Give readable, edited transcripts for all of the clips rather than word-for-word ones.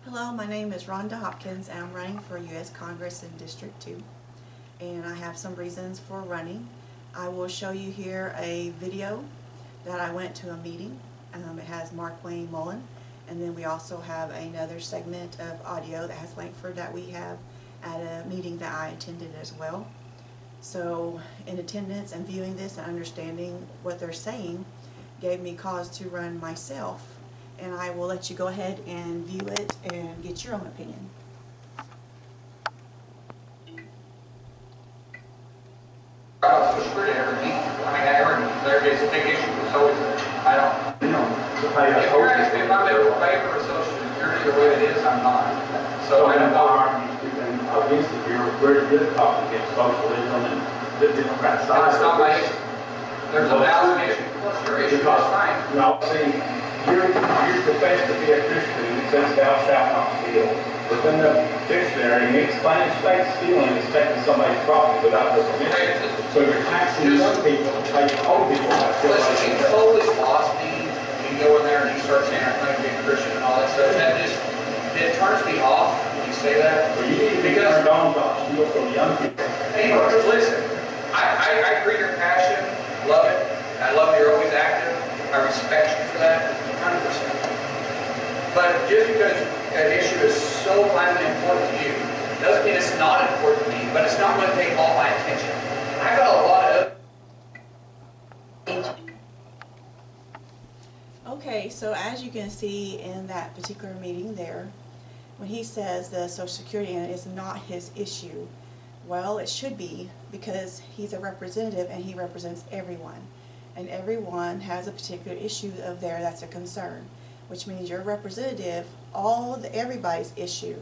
Hello, my name is Rhonda Hopkins and I'm running for U.S. Congress in District 2. And I have some reasons for running. I will show you here a video that I went to a meeting. It has Mark Wayne Mullen, and then we also have another segment of audio that has Langford that we have at a meeting that I attended as well. So in attendance and viewing this and understanding what they're saying gave me cause to run myself. And I will let you go ahead and view it and get your own opinion. Social Security and everything. I mean, there's a big issue. It's always, I don't, if I'm in favor of Social Security the way it is, I'm not. So I don't know. Against it, you're very good talking against socialism and the Democrat side. That's not my issue. There's a thousand issues. What's your issue? That's fine. No, see, you're professed to be a Christian, and it says thou shalt not steal. Within the dictionary, it explains state stealing is taking somebody's property without their permission. So you're taxing young people and taking old people that feel like he totally lost me. You go in there and you start saying I'm going to be a Christian and all that stuff. That just, it turns me off when you say that. Well, you need to be turned on to steal from young people. Hey, listen, I agree your passion, love it. I love you're always active. I respect you for that, 100%. But just because an issue is so vitally important to you, doesn't mean it's not important to me, but it's not going to take all my attention. I got a lot of... Okay, so as you can see in that particular meeting there, when he says the Social Security is not his issue, well, it should be, because he's a representative and he represents everyone. And everyone has a particular issue of there that's a concern, which means your representative, everybody's issue,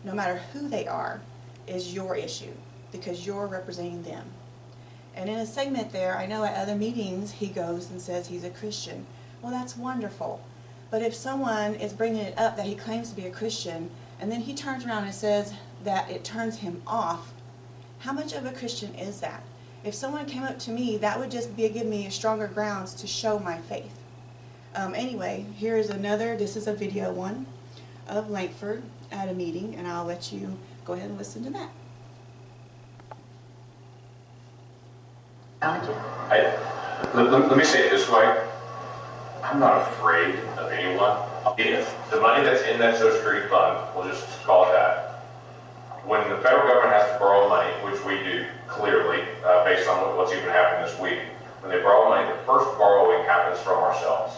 no matter who they are, is your issue, because you're representing them. And in a segment there, I know at other meetings he goes and says he's a Christian. Well, that's wonderful. But if someone is bringing it up that he claims to be a Christian, and then he turns around and says that it turns him off, how much of a Christian is that? If someone came up to me, that would just give me stronger grounds to show my faith. Anyway, here is another, this is a video one of Langford at a meeting, and I'll let you go ahead and listen to that. Let me say it this way. I'm not afraid of anyone. If the money that's in that Social Security fund, we'll just call it that, when the federal government has to borrow money, which we do clearly, based on what's even happened this week, when they borrow money, the first borrowing happens from ourselves.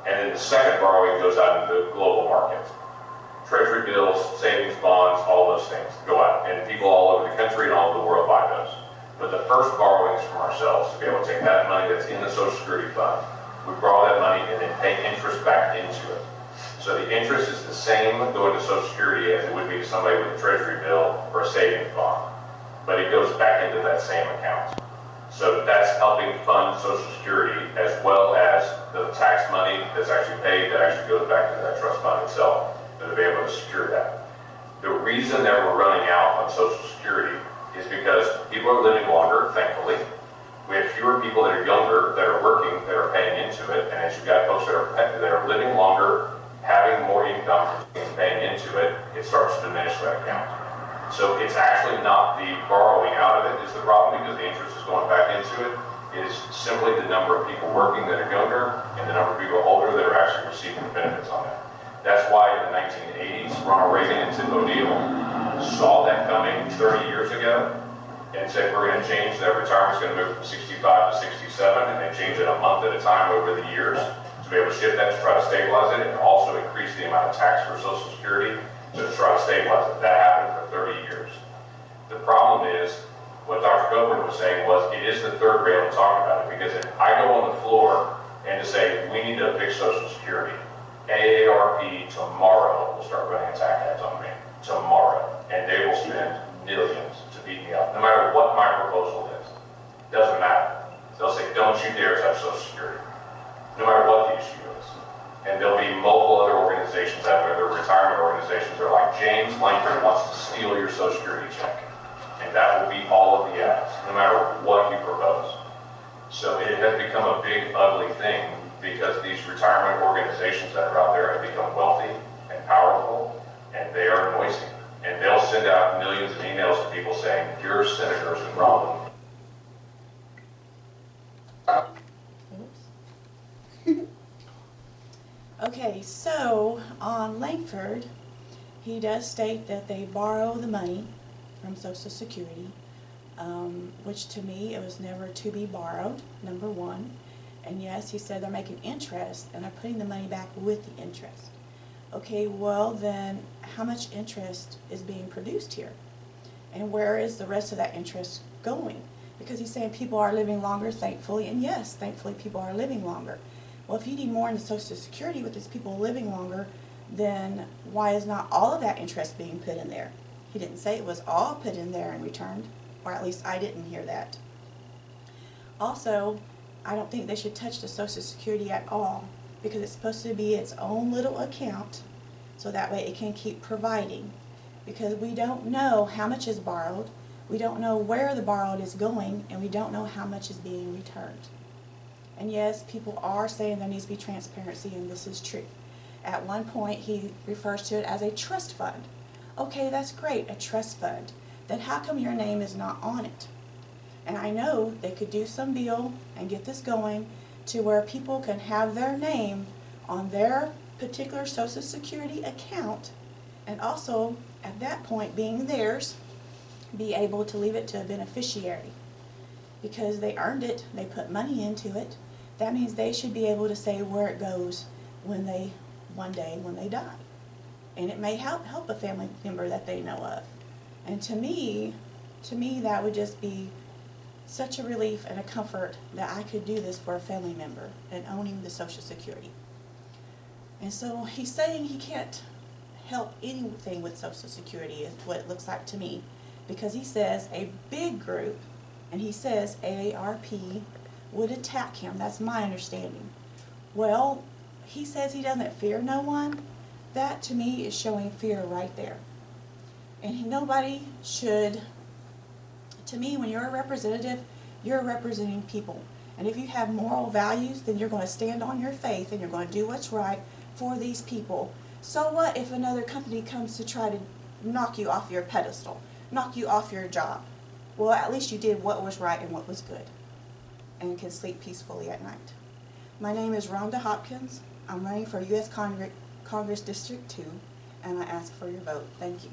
And then the second borrowing goes out into the global market. Treasury bills, savings bonds, all those things go out. And people all over the country and all over the world buy those. But the first borrowing is from ourselves to be able to take that money that's in the Social Security fund. We borrow that money and then pay interest back into it. So the interest is the same going to Social Security as it would be to somebody with a treasury bill or a savings bond. But it goes back into that same account. So that's helping fund Social Security as well as the tax money that's actually paid that actually goes back into that trust fund itself to be able to secure that. The reason that we're running out on Social Security is because people are living longer, thankfully. We have fewer people that are younger, that are working, that are paying into it, and as you've got folks that are living longer, having more income and paying into it, it starts to diminish that account. So it's actually not the borrowing out of it is the problem, because the interest is going back into it. It is simply the number of people working that are younger and the number of people older that are actually receiving the benefits on that. That's why in the 1980s, Ronald Reagan and Tim O'Neill saw that coming 30 years ago and said we're going to change that retirement is going to move from 65 to 67, and they changed it a month at a time over the years to be able to shift that to try to stabilize it and also increase the amount of tax for Social Security to try to stabilize it. That happened for 30 years. The problem is, what Dr. Copeland was saying was, it is the third rail to talk about it, because if I go on the floor and to say, we need to fix Social Security, AARP tomorrow will start running attack ads on me. Tomorrow. And they will spend millions to beat me up, no matter what my proposal is. Doesn't matter. They'll say, don't you dare touch Social Security, no matter what the issue is. And there'll be multiple other organizations out there, the retirement organizations are like, James Langford wants to steal your Social Security check. And that will be all of the ads, no matter what you propose. So it has become a big, ugly thing, because these retirement organizations that are out there have become wealthy and powerful. senators in Raleigh. Oops. Okay, so on Langford, he does state that they borrow the money from Social Security, which to me, it was never to be borrowed, number one. And yes, he said they're making interest and they're putting the money back with the interest. Okay, well then, how much interest is being produced here? And where is the rest of that interest going? Because he's saying people are living longer, thankfully, and yes, thankfully people are living longer. Well, if you need more in the Social Security with these people living longer, then why is not all of that interest being put in there? He didn't say it was all put in there and returned, or at least I didn't hear that. Also, I don't think they should touch the Social Security at all, because it's supposed to be its own little account, so that way it can keep providing. Because we don't know how much is borrowed, we don't know where the borrowed is going, and we don't know how much is being returned. And yes, people are saying there needs to be transparency, and this is true. At one point, he refers to it as a trust fund. Okay, that's great, a trust fund. Then how come your name is not on it? And I know they could do some deal and get this going to where people can have their name on their particular Social Security account, and also, at that point, being theirs, be able to leave it to a beneficiary. Because they earned it, they put money into it, that means they should be able to say where it goes when one day when they die. And it may help a family member that they know of. And to me that would just be such a relief and a comfort that I could do this for a family member and owning the Social Security. And so he's saying he can't help anything with Social Security, is what it looks like to me, because he says a big group, and he says AARP, would attack him. That's my understanding. Well, he says he doesn't fear no one. That to me is showing fear right there. And nobody should, to me, when you're a representative, you're representing people. And if you have moral values, then you're going to stand on your faith and you're going to do what's right for these people. So what if another company comes to try to knock you off your pedestal, knock you off your job? Well, at least you did what was right and what was good, and can sleep peacefully at night. My name is Rhonda Hopkins. I'm running for U.S. Congress District 2, and I ask for your vote. Thank you.